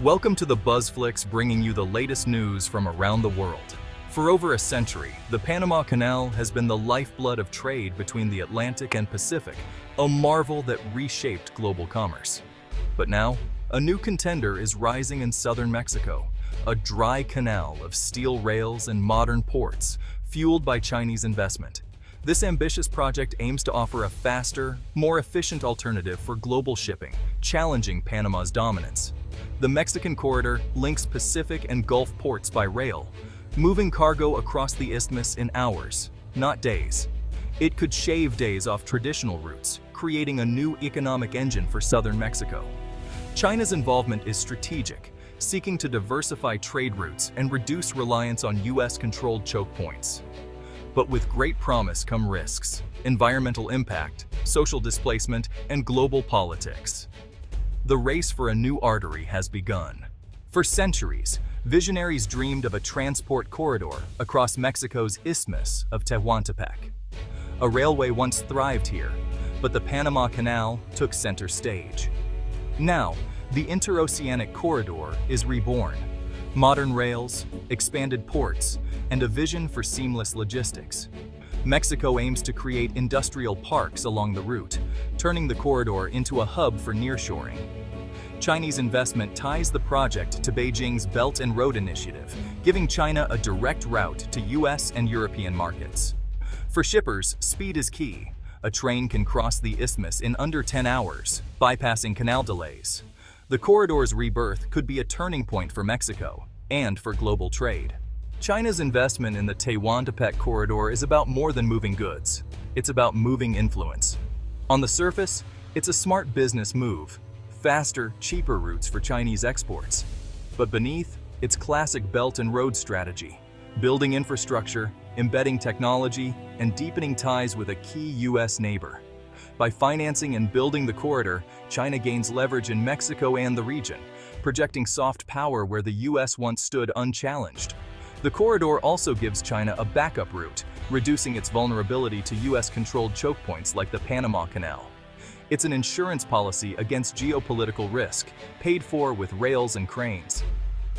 Welcome to the BuzzFlix, bringing you the latest news from around the world. For over a century, the Panama Canal has been the lifeblood of trade between the Atlantic and Pacific, a marvel that reshaped global commerce. But now, a new contender is rising in southern Mexico, a dry canal of steel rails and modern ports, fueled by Chinese investment. This ambitious project aims to offer a faster, more efficient alternative for global shipping, challenging Panama's dominance. The Mexican corridor links Pacific and Gulf ports by rail, moving cargo across the isthmus in hours, not days. It could shave days off traditional routes, creating a new economic engine for southern Mexico. China's involvement is strategic, seeking to diversify trade routes and reduce reliance on US-controlled choke points. But with great promise come risks: environmental impact, social displacement, and global politics. The race for a new artery has begun. For centuries, visionaries dreamed of a transport corridor across Mexico's isthmus of Tehuantepec. A railway once thrived here, but the Panama Canal took center stage. Now, the interoceanic corridor is reborn. Modern rails, expanded ports, and a vision for seamless logistics. Mexico aims to create industrial parks along the route, turning the corridor into a hub for nearshoring. Chinese investment ties the project to Beijing's Belt and Road Initiative, giving China a direct route to US and European markets. For shippers, speed is key. A train can cross the isthmus in under 10 hours, bypassing canal delays. The corridor's rebirth could be a turning point for Mexico and for global trade. China's investment in the Tehuantepec corridor is about more than moving goods. It's about moving influence. On the surface, it's a smart business move. Faster, cheaper routes for Chinese exports. But beneath, it's classic Belt and Road strategy, building infrastructure, embedding technology, and deepening ties with a key US neighbor. By financing and building the corridor, China gains leverage in Mexico and the region, projecting soft power where the US once stood unchallenged. The corridor also gives China a backup route, reducing its vulnerability to US-controlled choke points like the Panama Canal. It's an insurance policy against geopolitical risk, paid for with rails and cranes.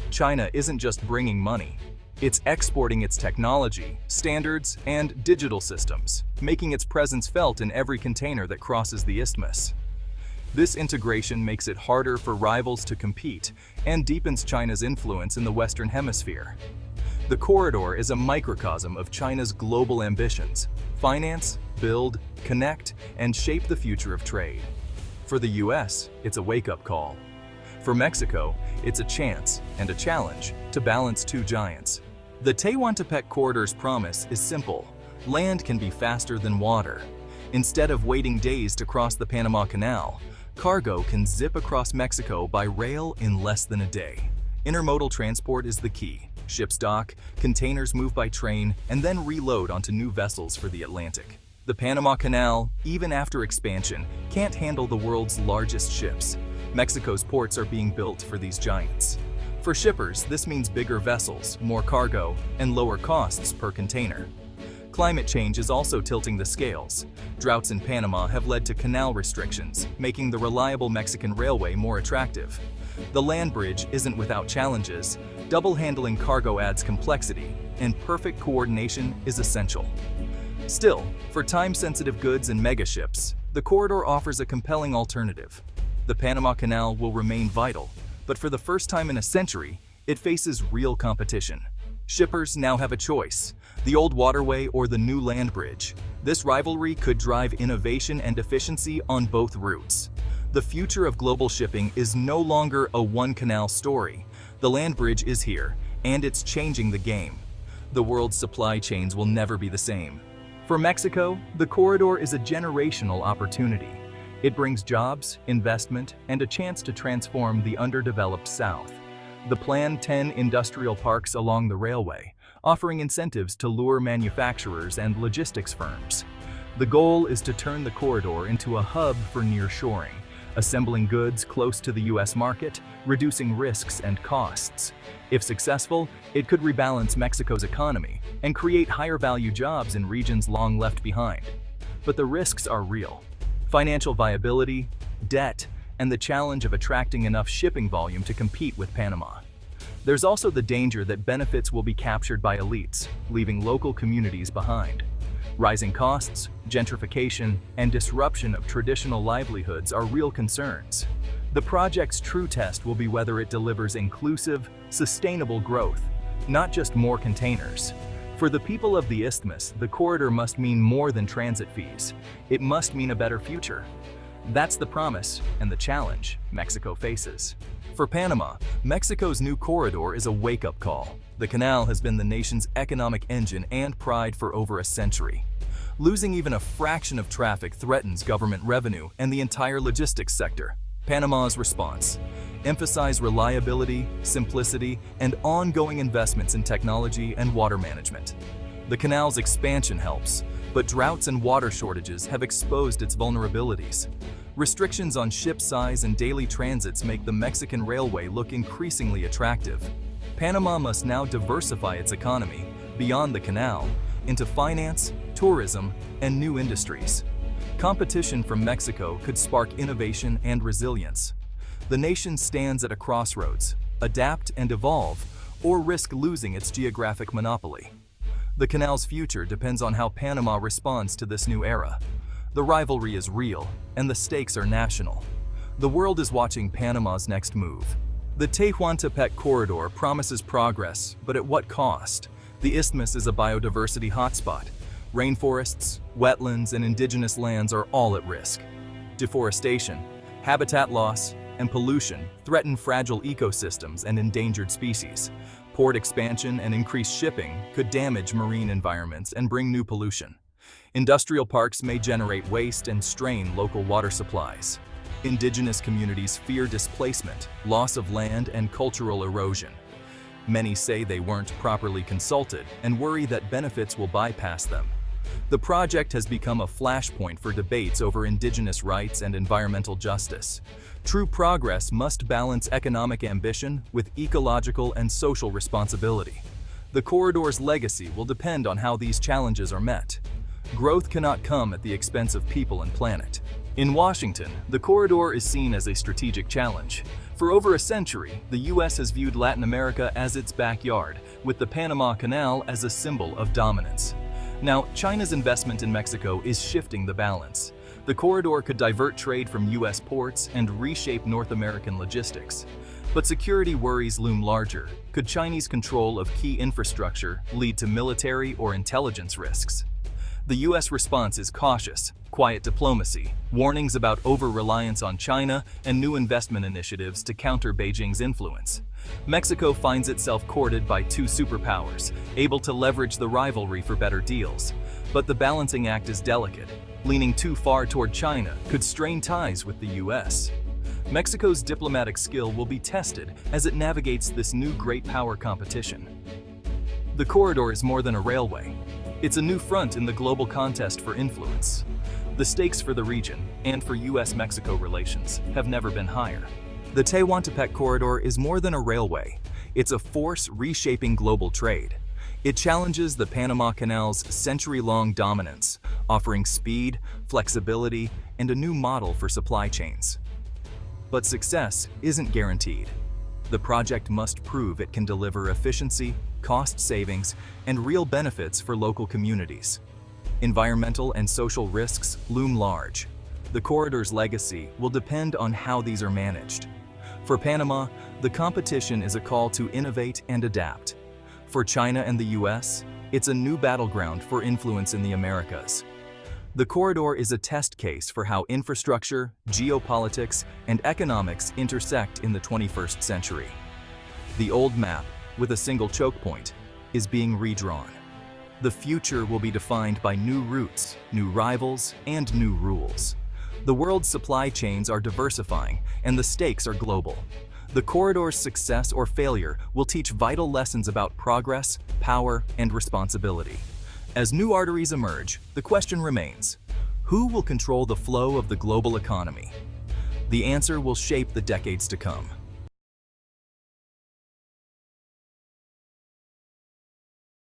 China isn't just bringing money. It's exporting its technology, standards, and digital systems, making its presence felt in every container that crosses the isthmus. This integration makes it harder for rivals to compete and deepens China's influence in the Western Hemisphere. The corridor is a microcosm of China's global ambitions: finance, build, connect, and shape the future of trade. For the US, it's a wake-up call. For Mexico, it's a chance and a challenge to balance two giants. The Tehuantepec corridor's promise is simple: land can be faster than water. Instead of waiting days to cross the Panama Canal, cargo can zip across Mexico by rail in less than a day. Intermodal transport is the key. Ships dock, containers move by train, and then reload onto new vessels for the Atlantic. The Panama Canal, even after expansion, can't handle the world's largest ships. Mexico's ports are being built for these giants. For shippers, this means bigger vessels, more cargo, and lower costs per container. Climate change is also tilting the scales. Droughts in Panama have led to canal restrictions, making the reliable Mexican railway more attractive. The land bridge isn't without challenges. Double-handling cargo adds complexity, and perfect coordination is essential. Still, for time-sensitive goods and megaships, the corridor offers a compelling alternative. The Panama Canal will remain vital, but for the first time in a century, it faces real competition. Shippers now have a choice: the old waterway or the new land bridge. This rivalry could drive innovation and efficiency on both routes. The future of global shipping is no longer a one-canal story. The land bridge is here, and it's changing the game. The world's supply chains will never be the same. For Mexico, the corridor is a generational opportunity. It brings jobs, investment, and a chance to transform the underdeveloped South. The planned 10 industrial parks along the railway, offering incentives to lure manufacturers and logistics firms. The goal is to turn the corridor into a hub for nearshoring, assembling goods close to the US market, reducing risks and costs. If successful, it could rebalance Mexico's economy and create higher-value jobs in regions long left behind. But the risks are real. Financial viability, debt, and the challenge of attracting enough shipping volume to compete with Panama. There's also the danger that benefits will be captured by elites, leaving local communities behind. Rising costs, gentrification, and disruption of traditional livelihoods are real concerns. The project's true test will be whether it delivers inclusive, sustainable growth, not just more containers. For the people of the Isthmus, the corridor must mean more than transit fees. It must mean a better future. That's the promise and the challenge Mexico faces. For Panama, Mexico's new corridor is a wake-up call. The canal has been the nation's economic engine and pride for over a century. Losing even a fraction of traffic threatens government revenue and the entire logistics sector. Panama's response: emphasize reliability, simplicity, and ongoing investments in technology and water management. The canal's expansion helps, but droughts and water shortages have exposed its vulnerabilities. Restrictions on ship size and daily transits make the Mexican railway look increasingly attractive. Panama must now diversify its economy beyond the canal into finance, tourism, and new industries. Competition from Mexico could spark innovation and resilience. The nation stands at a crossroads: adapt and evolve, or risk losing its geographic monopoly. The canal's future depends on how Panama responds to this new era. The rivalry is real, and the stakes are national. The world is watching Panama's next move. The Tehuantepec corridor promises progress, but at what cost? The Isthmus is a biodiversity hotspot. Rainforests, wetlands, and indigenous lands are all at risk. Deforestation, habitat loss, and pollution threaten fragile ecosystems and endangered species. Port expansion and increased shipping could damage marine environments and bring new pollution. Industrial parks may generate waste and strain local water supplies. Indigenous communities fear displacement, loss of land, and cultural erosion. Many say they weren't properly consulted and worry that benefits will bypass them. The project has become a flashpoint for debates over indigenous rights and environmental justice. True progress must balance economic ambition with ecological and social responsibility. The corridor's legacy will depend on how these challenges are met. Growth cannot come at the expense of people and planet. In Washington, the corridor is seen as a strategic challenge. For over a century, the U.S. has viewed Latin America as its backyard, with the Panama Canal as a symbol of dominance. Now, China's investment in Mexico is shifting the balance. The corridor could divert trade from U.S. ports and reshape North American logistics. But security worries loom larger. Could Chinese control of key infrastructure lead to military or intelligence risks? The U.S. response is cautious, quiet diplomacy, warnings about over-reliance on China, and new investment initiatives to counter Beijing's influence. Mexico finds itself courted by two superpowers, able to leverage the rivalry for better deals. But the balancing act is delicate. Leaning too far toward China could strain ties with the U.S. Mexico's diplomatic skill will be tested as it navigates this new great power competition. The corridor is more than a railway. It's a new front in the global contest for influence. The stakes for the region, and for U.S.-Mexico relations, have never been higher. The Tehuantepec corridor is more than a railway. It's a force reshaping global trade. It challenges the Panama Canal's century-long dominance, offering speed, flexibility, and a new model for supply chains. But success isn't guaranteed. The project must prove it can deliver efficiency, cost savings, and real benefits for local communities. Environmental and social risks loom large. The corridor's legacy will depend on how these are managed. For Panama, the competition is a call to innovate and adapt. For China and the U.S., it's a new battleground for influence in the Americas. The corridor is a test case for how infrastructure, geopolitics, and economics intersect in the 21st century. The old map, with a single choke point, is being redrawn. The future will be defined by new routes, new rivals, and new rules. The world's supply chains are diversifying, and the stakes are global. The corridor's success or failure will teach vital lessons about progress, power, and responsibility. As new arteries emerge, the question remains: who will control the flow of the global economy? The answer will shape the decades to come.